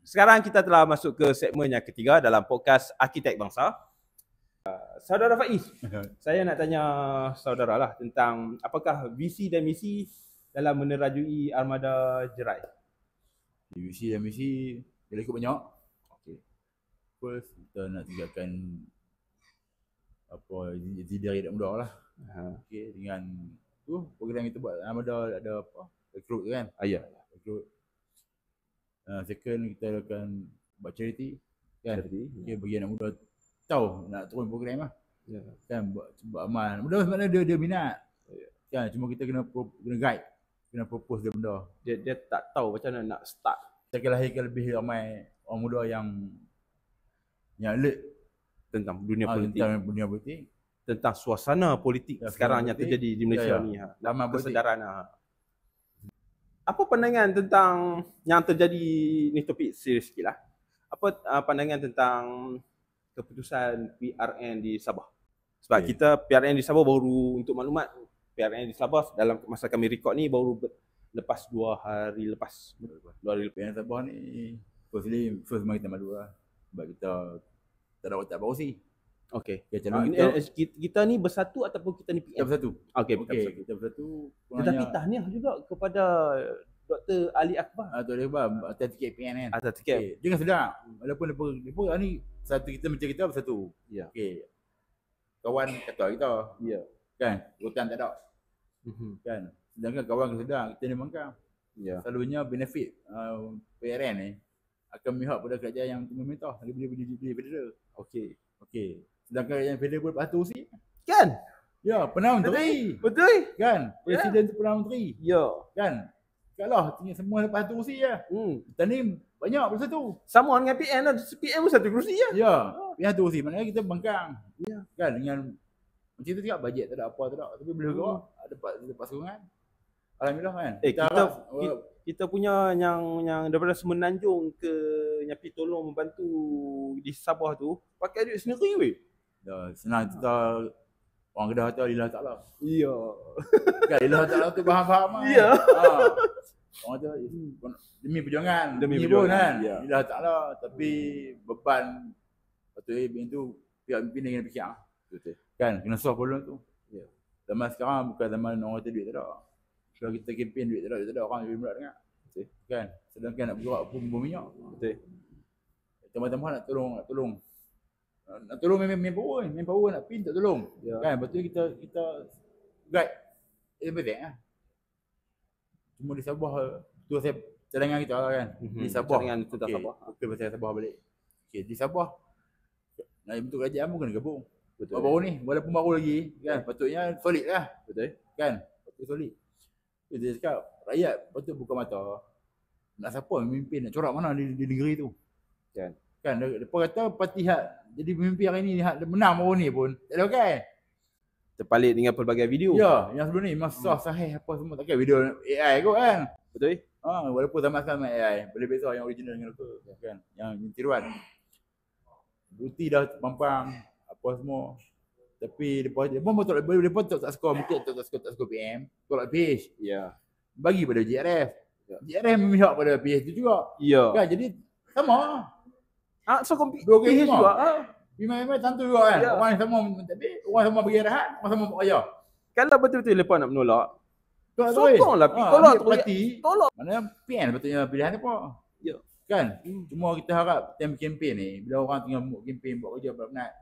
Sekarang kita telah masuk ke segmen yang ketiga dalam podcast Arkitek Bangsa. Saudara Faiz, saya nak tanya saudara lah tentang apakah visi dan misi dalam menerajui armada jerai. Visi dan misi dia ikut banyak. Okay. First kita nak tinggalkan apa dari muda lah. Okay, dengan tu program kita buat armada ada apa? Recruit kan? Ya. Recruit. Second kita akan buat charity kan? Okay, bagi anak muda tahu nak turun program lah. Ya. Kan buat amal. Muda sebenarnya dia minat. Ya. Kan cuma kita kena guide, kena propose dia benda. Dia tak tahu macam mana nak start. Kita akan lahirkan lebih ramai orang muda yang alert tentang dunia politik. Tentang dunia politik. Tentang suasana politik ya, sekarang yang terjadi di Malaysia ni. Dalam kesedaran. Apa pandangan tentang yang terjadi ni, topik serius sikit lah. Apa pandangan tentang keputusan PRN di Sabah? Sebab kita PRN di Sabah baru, untuk maklumat, PRN di Sabah dalam masa kami record ni baru lepas 2 hari lepas. PRN Sabah ni first mari kita malu lah. Sebab kita tak ada otak baru sih. Okey. Kita ni bersatu ataupun kita ni PM? Kita bersatu. Okey, kita bersatu. Tetapi tahniah juga kepada Dr. Ali Akbar. Dr. Ali Akbar atas tiket PN kan. Atas tiket. Jangan sedar. Walaupun depa ni satu kita macam kita bersatu. Ya. Okey. Kawan kata kita. Ya. Kan? Hutan tak ada. Kan? Sedangkan kawan kita sedar kita ni mangkang. Ya. Selalunya benefit PRN ni akan memihak pada kerajaan yang memerintah lebih federal. Okey. Sedangkan yang federal pun patuh si. Kan? Ya, Perdana Menteri. Betul. Kan? Presiden tu Perdana Menteri. Ya. Kan? Kalau tinggal semua lepas tu kerusi je. Kita ni banyak bersatu. Sama dengan PN lah. PN pun satu kerusi je. Ya. PN satu kerusi. Maknanya kita bangkang. Ya. Kan? Dengan macam tu juga bajet tak ada apa tak ada. Tapi boleh juga ada pasukan. Alhamdulillah kan. Kita punya yang daripada Semenanjung ke yang pergi tolong membantu di Sabah tu pakai duit sendiri weh. Dah senang kita orang Kedah kata lillah ta'ala. Ya. Kan lillah ta'ala tu faham-faham kan. Ya. Orang tu demi perjuangan. Demi perjuangan kan. Ya. Lillah ta'ala tapi beban patut tu pihak pimpinan kena fikir. Betul. Kan kena solve problem tu. Ya. Zaman sekarang bukan zaman orang kata duit tak ada. Kalau kita kempen duit tak ada orang lebih berat dengar. Betul. Kan? Sedangkan nak bergerak pun minyak. Betul. Teman-teman nak tolong. Nak tolong manpower nak pin tak tolong. Ya. Kan? Betul kita guide. Betul lah. Cuma di Sabah tu saya cadangan kita lah kan. Di Sabah. Cadangan tentang Sabah. Okey pasal Sabah balik. Okey di Sabah nak bentuk kerajaan pun kena gabung. Betul. Baru ni walaupun baru lagi kan patutnya solid lah. Betul. Kan? Patut solid. Dia cakap rakyat patut buka mata. Nak siapa memimpin, nak corak mana di negeri tu. Kan depa kata parti hak jadi pemimpin hari ni hak menang baru ni pun tak ada kan. Terpalit dengan pelbagai video. Ya, yang sebelum ni masa sahih apa semua takkan video AI kot kan. Betul. Walaupun zaman sekarang AI, boleh beza yang original dengan local kan. Yang tiruan. Bukti dah pampang apa semua. Tapi depa tak skor mungkin tak skor PM, tolak PH. Ya. Bagi pada JRF. JRF memihak pada PH tu juga. Ya. Kan jadi sama. So dua PH juga. Memang tentu juga kan. Ya. Orang sama tapi orang sama bagi arahan, orang sama buat kerja. Kalau betul-betul lepas nak menolak, sokonglah tolak. Mana PN betulnya pilihan apa? Ya. Kan? Cuma kita harap time kempen ni bila orang tengah buat kempen buat kerja penat.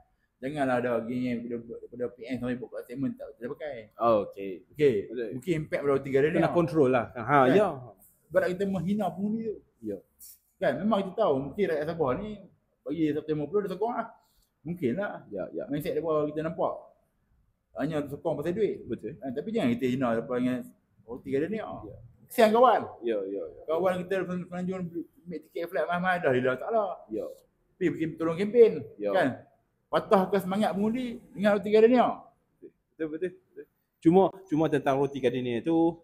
Janganlah ada gini daripada PN sampai buat statement tak boleh pakai. Okey. Mungkin impact pada 3 dia kena kontrol lah. Kan? Ya. Sebab kita menghina pengundi tu. Ya. Kan memang kita tahu mungkin rakyat Sabah ni bagi September 50 dia sokong lah. Mungkin lah. Ya. Mindset dia kita nampak. Hanya sokong pasal duit. Betul. Tapi jangan kita hina depan dengan roti dia ni. Kesian kawan. Ya. Kawan kita penanjung ambil tiket flight mahal-mahal dah lillah ta'ala. Ya. Pergi tolong kempen. Ya. Kan? Patahkan semangat pengundi dengan roti gardenia. Betul. Cuma tentang roti gardenia tu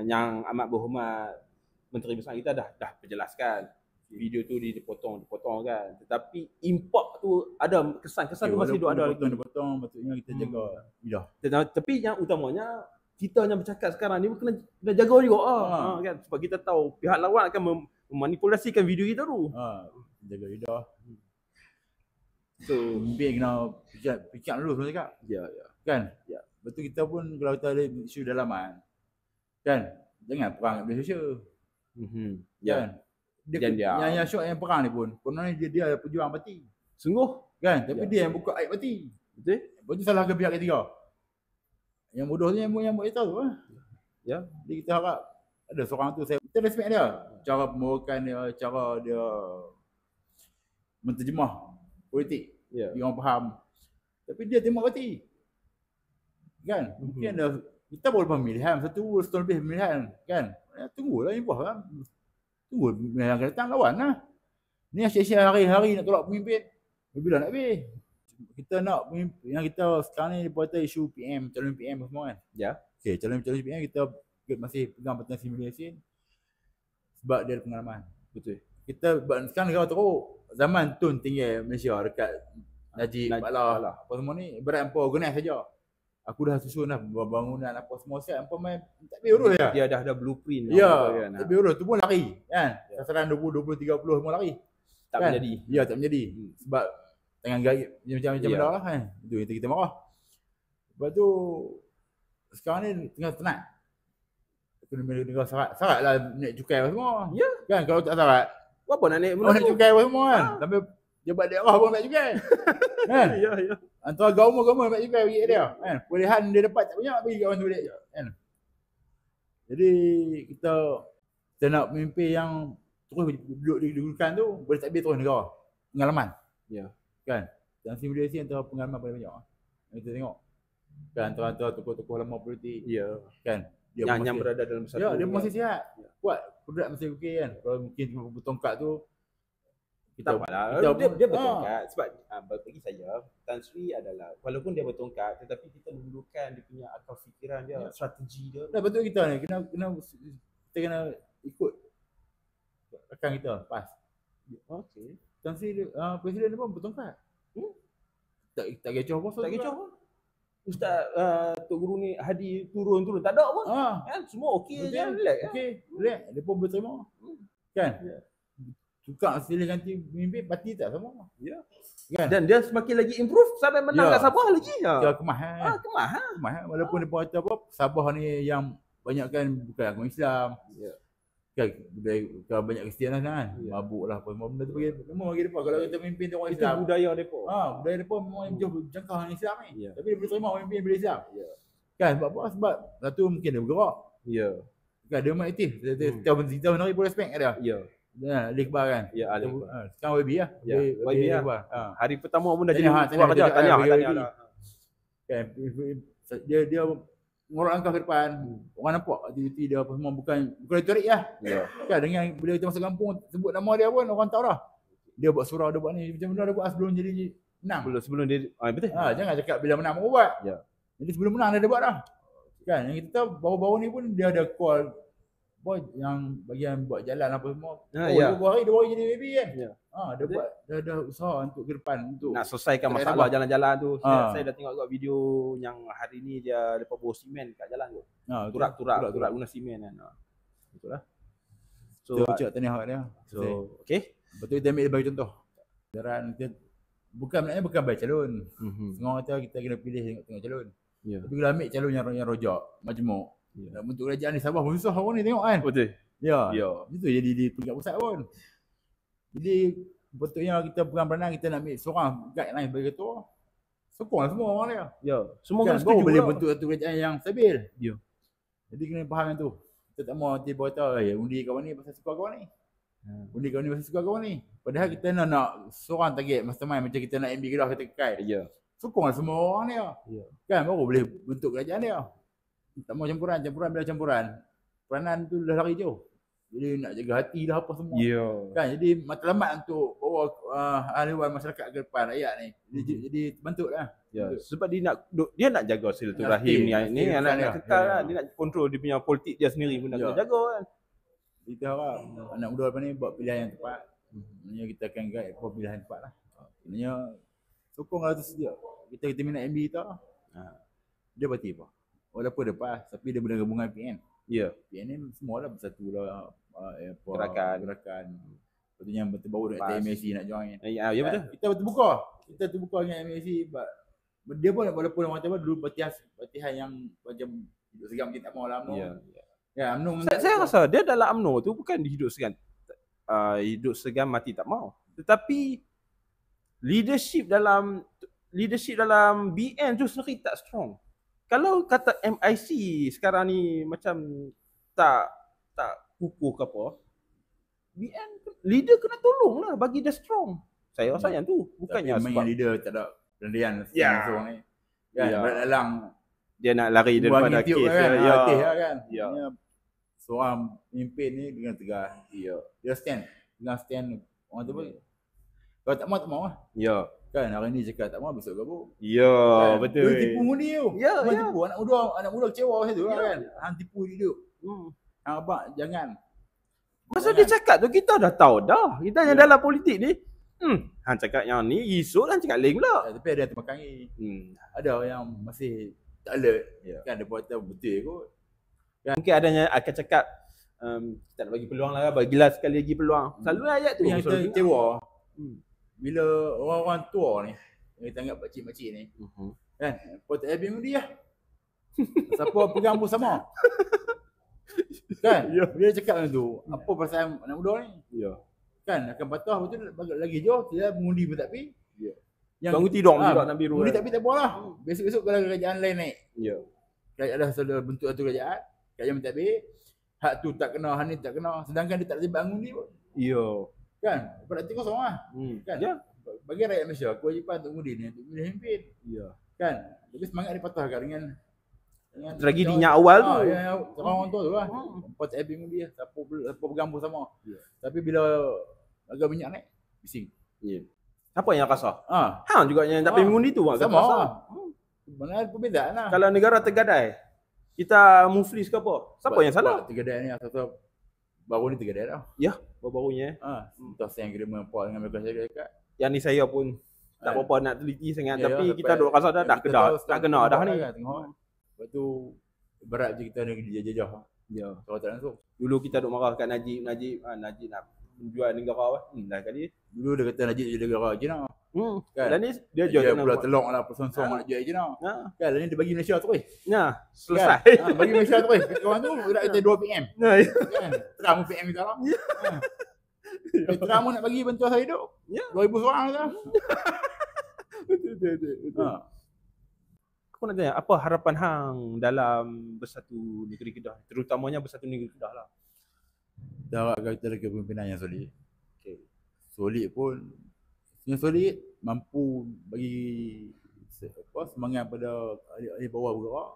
yang amat berhormat Menteri Besar kita dah perjelaskan. Video tu dipotong kan. Tetapi import tu ada kesan tu masih ada lagi. Dipotong patutnya kita jaga. Ya. Tapi yang utamanya kita yang bercakap sekarang ni kena jaga juga kan, sebab kita tahu pihak lawan akan memanipulasikan video kita tu. Jaga lidah. So Pemimpin kena fikir dulu sebelum cakap. ya. Kan? Ya. Betul kita pun kalau kita ada isu dalaman. Kan? Jangan perang kat media sosial. Ya. Kan? Yang syok yang perang ni pun, kononnya dia pejuang parti. Sungguh. Kan? Tapi dia yang buka aib parti. Betul? Lepas tu salah ke pihak ketiga. Yang bodoh tu yang buat tahu lah. Ya. Jadi kita harap ada seorang tu, kita respect dia. Cara pembawakan dia, cara dia menterjemah politik. Ya. Dia orang faham. Tapi dia tembak parti. Kan? Mungkin ada, kita boleh pemilihan, satu lebih pemilihan. Kan? Tunggulah impah kan. Tunggu pemilihan akan datang, lawan lah. Ni asyik-asyik hari-hari nak tolak pemimpin. Bila nak habis? Kita nak pemimpin, yang kita sekarang ni berkata isu PM, calon PM semua kan? Ya. Okay, calon PM kita masih pegang petang simulasi sebab dia ada pengalaman. Betul. Kita sekarang negara teruk, zaman tun tinggal Malaysia dekat Najib, Bala, apa semua ni, berat hampa organize saja. Aku dah susun dah bangunan apa semua siap, hampa main tak boleh urus Dia dah ada blueprint. Ya, tak boleh urus, tu pun lari kan. Sasaran 20, 20, 30 semua lari. Tak kan? menjadi. Ya, tak menjadi. Sebab tangan gaib macam-macam benda lah kan. Itu yang kita marah. Lepas tu sekarang ni tengah tenat. Negara syarat lah naik cukai semua. Ya. Kan kalau tak syarat, apa nak naik naik cukai semua kan. Sampai jabat daerah pun naik cukai. Kan? Ya, ya. Antara gauma-gauma naik cukai bagi dia. Kan? Perolehan dia dapat tak banyak bagi kawan tu balik. Kan? Jadi kita nak pemimpin yang terus duduk di kedudukan tu, boleh takbir terus negara. Pengalaman. Ya. Kan? Dan simulasi antara pengalaman paling banyak. Yang kita tengok. Kan antara tokoh-tokoh lama politik. Ya. Kan? Dia yang berada dalam satu. Ya, dia masih sihat. Kuat. Produk masih okey kan. Kalau mungkin bertongkat tu kita dia bertongkat sebab bagi saya Tan Sri adalah walaupun dia bertongkat tetapi kita memerlukan dia punya akal fikiran dia, strategi dia. Dah betul kita ni kita kena ikut rakan kita pas. Okey. Tan Sri presiden dia pun bertongkat. Tak kecoh apa. Tak kecoh apa. Ustaz Tok Guru ni Hadi turun tak ada pun. Kan semua okey je, relax. Okey, relax. Dia pun boleh terima. Kan? Tukar silih ganti pemimpin parti tak sama. Ya. Kan? Dan dia semakin lagi improve sampai menang kat Sabah lagi. Dia kemah kan. Kemah. Walaupun dia kata apa Sabah ni yang banyakkan bukan agama Islam. Ya. Kan budaya banyak Kristian kan. Mabuk lah apa semua benda tu memang bagi depa kalau kita memimpin orang Islam. Itu budaya depa. Budaya depa memang jauh jangkau dengan Islam ni. Tapi dia boleh terima pemimpin bila Islam. Kan sebab apa? Sebab satu mungkin dia bergerak. Ya. Kan dia memang aktif. Kita menarik pun respect dia. Ya. Ali Iqbal kan? Ya, Ali Iqbal. Sekarang YB lah. Ya, YB lah. Hari pertama pun dah jadi ketua kerja. Tanya. Kan? Dia ngorok langkah ke depan. Orang nampak aktiviti dia apa semua bukan retorik lah. Kan dengan bila kita masuk kampung sebut nama dia pun orang tahu dah. Dia buat surau, dia buat ni macam mana dia buat sebelum jadi menang. Sebelum dia betul. Jangan cakap bila menang baru buat. Ya. Jadi sebelum menang dia buat dah. Kan? Yang kita baru-baru ni pun dia ada call yang bagian buat jalan apa semua. Dua hari jadi baby kan. Dia buat dia ada usaha untuk ke depan untuk nak selesaikan masalah jalan-jalan tu. Saya dah tengok video yang hari ni dia depa bawa simen kat jalan tu. Turak guna simen kan. Betul lah. So cak tahniah dia. So okey. Betul dia ambil bagi contoh. Daran bukan bagi calon. Semua kata kita kena pilih tengok calon. Tapi kalau ambil calon yang rojak majmuk. Nak bentuk kerajaan di Sabah pun susah orang ni tengok kan. Betul. Ya. Itu jadi di peringkat pusat pun. Jadi betulnya kita pegang peranan kita nak ambil seorang guideline sebagai ketua. Sokonglah semua orang dia. Ya. Semua kan setuju boleh bentuk satu kerajaan yang stabil. Ya. Jadi kena faham yang tu. Kita tak mau tiba kata undi kawan ni pasal suka kawan ni. Undi kawan ni pasal suka kawan ni. Padahal kita nak seorang target mastermind macam kita nak MB Kedah kita kekal. Ya. Sokonglah semua orang dia. Ya. Kan baru boleh bentuk kerajaan dia. Tak mau campuran bila campuran. Peranan tu dah lari jauh. Jadi nak jaga hati dah apa semua. Kan jadi matlamat untuk bawa ahli-ahli masyarakat ke depan rakyat ni. Jadi terbentuklah. Ya. Sebab dia nak jaga silaturahim ni nak kekal lah. Dia nak kontrol dia punya politik dia sendiri pun nak jaga kan. Kita harap anak muda lepas ni buat pilihan yang tepat. Maknanya kita akan guide apa pilihan tepat lah. Maknanya sokonglah tu sedia. Kita minat MB kita. Dia parti apa? Walaupun dia PAS, tapi dia bergabungan PN. Ya. PN ni semua dah bersatu lah. gerakan. Lepas tu yang baru dekat MAC nak join. Ya betul. Kita terbuka dengan MAC. Dia pun walaupun orang kata dulu latihan yang macam hidup seram kita tak mau lah UMNO. Ya, UMNO saya rasa dia dalam UMNO tu bukan hidup segan. Hidup segan mati tak mau. Tetapi leadership dalam BN tu sendiri tak strong. Kalau kata MIC sekarang ni macam tak kukuh ke apa, BN leader kena tolong lah bagi dia strong. Saya rasa yang tu bukannya sebab leader tak ada rendian seorang ni. Kan dalam dia nak lari daripada kes kan. Seorang pemimpin ni dengan tegas. Dia stand orang tu pun. Kalau tak mau lah. Kan hari ni cakap tak mau, besok gabung. Kan? Betul. Dia tipu ngundi tu. Tipu anak muda kecewa macam tu kan. Hang tipu hidup. Abang jangan. Masa dia cakap tu kita dah tahu dah. Kita yang dalam politik ni hang cakap yang ni, esok hang cakap lain pula. Tapi ada yang termakangi. Ada yang masih tak alert. Kan dia buat betul kot. Mungkin adanya akan cakap kita nak bagi peluang lah, bagilah sekali lagi peluang. Selalu ayat tu yang kita kecewa. Bila orang-orang tua ni kita anggap pakcik-pakcik ni kan, apa tak habis dia lah. Siapa pegang pun sama. Kan? Bila dia cakap macam tu, apa perasaan anak muda ni? Kan akan patah, betul lagi jauh dia mengundi pun tak pi. Yang bangun tidur nak biru. Mengundi tak pi tak apalah. Besok-besok kalau kerajaan lain naik. Kerajaan ada saudara bentuk satu kerajaan tak pi. Hak tu tak kena, hak ni tak kena, sedangkan dia tak terlibat mengundi pun. Kan? Berarti kosong lah. Kan? Bagi rakyat Malaysia, kewajipan untuk mengundi ni untuk memilih pemimpin. Kan? Tapi semangat dia patah dengan tragedinya awal tu. Orang tua tu lah. Empat habis mengundi lah. Siapa pegang pun sama. Tapi bila harga minyak naik, bising. Apa yang rasa? Hang juga yang tak pergi mengundi tu. Sama. Mana ada perbezaan lah. Kalau negara tergadai, kita muflis ke apa? Siapa yang salah? Tergadai ni asal baru ni tergadai dah. Baru-barunya. Entah saya yang kira mempah dengan mereka syarikat. Yang ni saya pun tak apa-apa nak teliti sangat. Tapi kita duk rasa dah kena dah ni. Lepas tu berat je kita nak dijajah. Kalau tak langsung. Dulu kita duk marah kat Najib nak menjual negara apa. Dah kali. Dulu dia kata Najib je negara China. Kan? Dan ni dia jual pula telok lah personsong nak jual China. Kan ni dia bagi Malaysia terus. Selesai. Bagi Malaysia terus. Kawan tu nak kata 2 PM. Kan? Terang PM kita lah. Terang nak bagi bantuan saya hidup. 2000 seorang dah. Betul. Aku nak tanya, apa harapan hang dalam Bersatu Negeri Kedah? Terutamanya Bersatu Negeri Kedah lah. Kita harapkan kita ada kepimpinan yang solid. Solid pun yang solid mampu bagi semangat pada ahli bawah bergerak.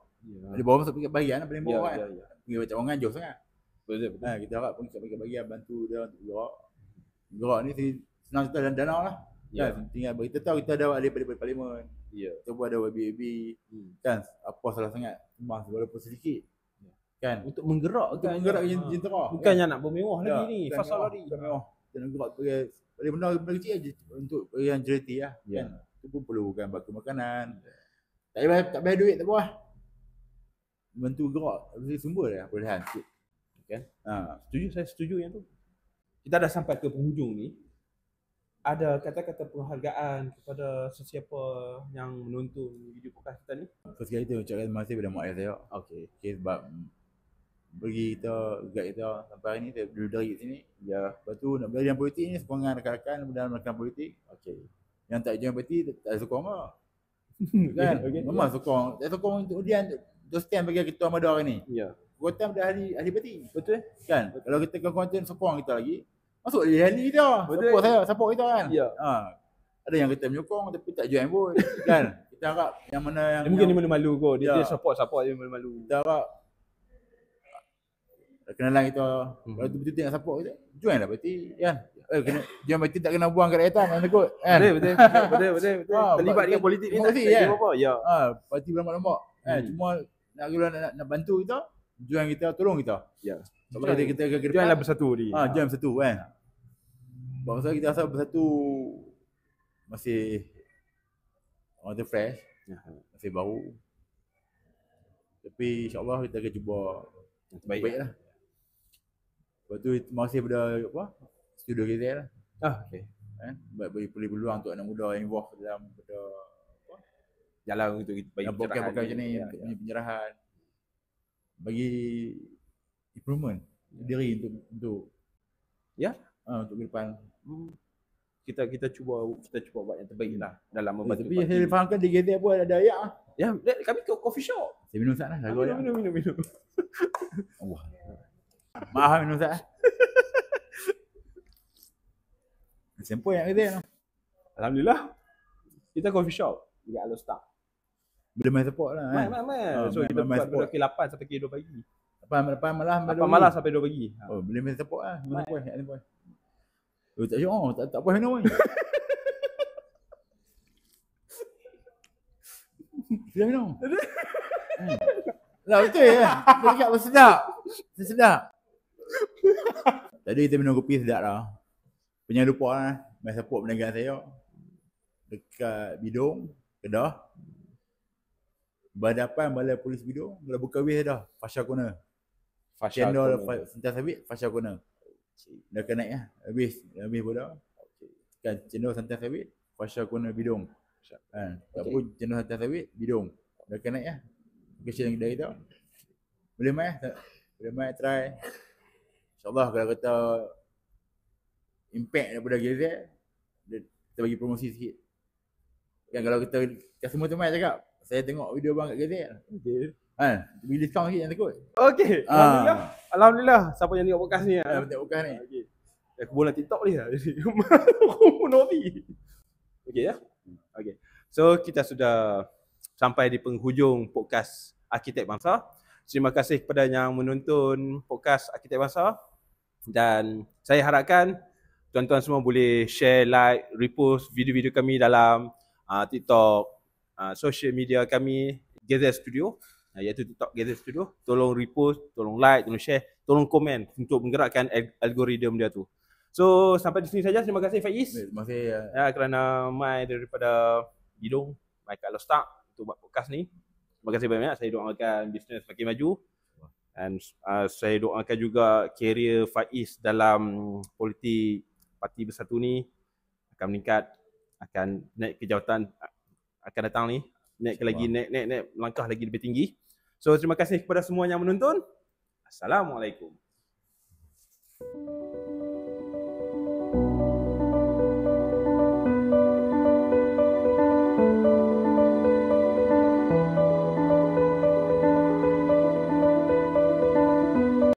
Ahli bawah masuk bahagian paling bawah kan. Pergi baca orang anjur sangat. Betul. Kita harap pun kita bagi bahagian bantu dia untuk bergerak. Bergerak ni senang cerita dan dana lah. Kan? Tinggal kita tahu kita ada ahli parlimen. Kita buat ada YBAB. Kan? Apa salah sangat. Emas walaupun sedikit. Kan? Untuk menggerakkan jentera. Bukannya nak bermewah lagi ni. Fasal lagi. Bermewah. Kita nak gerak paling benda kecil aja untuk yang charity lah. Kan? Itu pun perlukan baku makanan. Tak bayar duit tak apa lah. Bantu gerak. Sumber lah perolehan. Kan? Saya setuju yang tu. Kita dah sampai ke penghujung ni. Ada kata-kata penghargaan kepada sesiapa yang menonton video podcast kita ni? First kali kita ucapkan terima kasih kepada mak ayah saya. Sebab bagi kita, guide kita sampai hari ni, kita duduk dari sini. Lepas tu nak belajar politik ni, sokongan rakan-rakan dalam rakan politik. Yang tak join politik, tak ada sokong lah. Kan? Memang sokong. Tak sokong untuk dia, untuk stand bagi ketua Madar ni. Kekuatan pada ahli parti. Betul? Kan? Kalau kita konten sokong kita lagi, masuk dia ahli kita. Support kita kan. Ada yang kita menyokong tapi tak join pun. Kan? Kita harap yang mana yang mungkin dia malu kot. Dia support dia malu. Kita harap kenalan kita, kalau tu betul-betul nak support kita, join lah parti kan. Join parti tak kena buang kat rakyat kan takut kan. Betul. Terlibat dengan politik ni tak apa. Parti berlambak-lambak kan. Cuma nak bantu kita, join kita, tolong kita. Sebab kita ke depan. Join lah Bersatu ni. Join Bersatu kan. Bangsa kita rasa Bersatu masih orang tu fresh, masih baru. Tapi insya-Allah kita akan cuba yang terbaik lah. Lepas tu masih pada apa? Studio KZ lah. Okey. Bagi peluang untuk anak muda involve dalam pada Jalan untuk bagi pakai macam ni ya. penyerahan. Bagi improvement diri untuk ya untuk ke depan. Kita cuba buat yang terbaik lah dalam membantu. Tapi saya fahamkan di KZ pun ada ayak ah. Ya, kami ke coffee shop. Saya minum sat lah. Minum. Allah. Maaf minum sat. Sempoi yang KZ. Alhamdulillah. Kita coffee shop di Alostar. Boleh main support lah kan. Main. So kita buat daripada K8 sampai K2 pagi. 8 malam sampai 2 pagi. Oh, boleh main support lah. Minum tak syok. Tak puas minum ni. Sudah minum. Lah betul ya. Dia cakap sedap. Sedap. Tadi kita minum kopi sedap lah. Jangan lupa lah. Main support perniagaan saya. Dekat Bidong, Kedah. Berhadapan Balai Polis Bidong. Dah buka wis dah. Fasha Corner. Channel Sentiasa Sabit, Fasha Corner. Dah akan naik lah. Habis pun dah. Kan channel Sentiasa Sabit, Fasha Corner Bidong. Tak pun channel Sentiasa Sabit, Bidong. Dah akan naik lah. Location yang kita boleh main. Boleh main try. InsyaAllah kalau kata impact daripada GZ, kita bagi promosi sikit. Kan kalau kita customer tu main cakap, saya tengok video bang kat GZ. Okey. Bagi diskaun sikit, jangan takut. Okey. Alhamdulillah. Siapa yang tengok podcast ni? Tengok podcast ni. Okey. Aku bola TikTok ni lah. Aku Novi. Okey ya. Okey. So kita sudah sampai di penghujung podcast Arkitek Bangsa. Terima kasih kepada yang menonton podcast Arkitek Bangsa. Dan saya harapkan tuan-tuan semua boleh share, like, repost video-video kami dalam TikTok, social media kami GZ Studio, iaitu TikTok GZ Studio. Tolong repost, tolong like, tolong share, tolong komen untuk menggerakkan algoritma dia tu. So sampai di sini saja. Terima kasih Faiz. Terima kasih kerana mai daripada Bidong, mai kat Alostar untuk buat podcast ni. Terima kasih banyak. Saya doakan bisnes makin maju. Dan saya doakan juga karier Faiz dalam politik Parti Bersatu ni akan meningkat, akan naik ke jawatan akan datang ni, naik melangkah lagi lebih tinggi. So terima kasih kepada semua yang menonton. Assalamualaikum.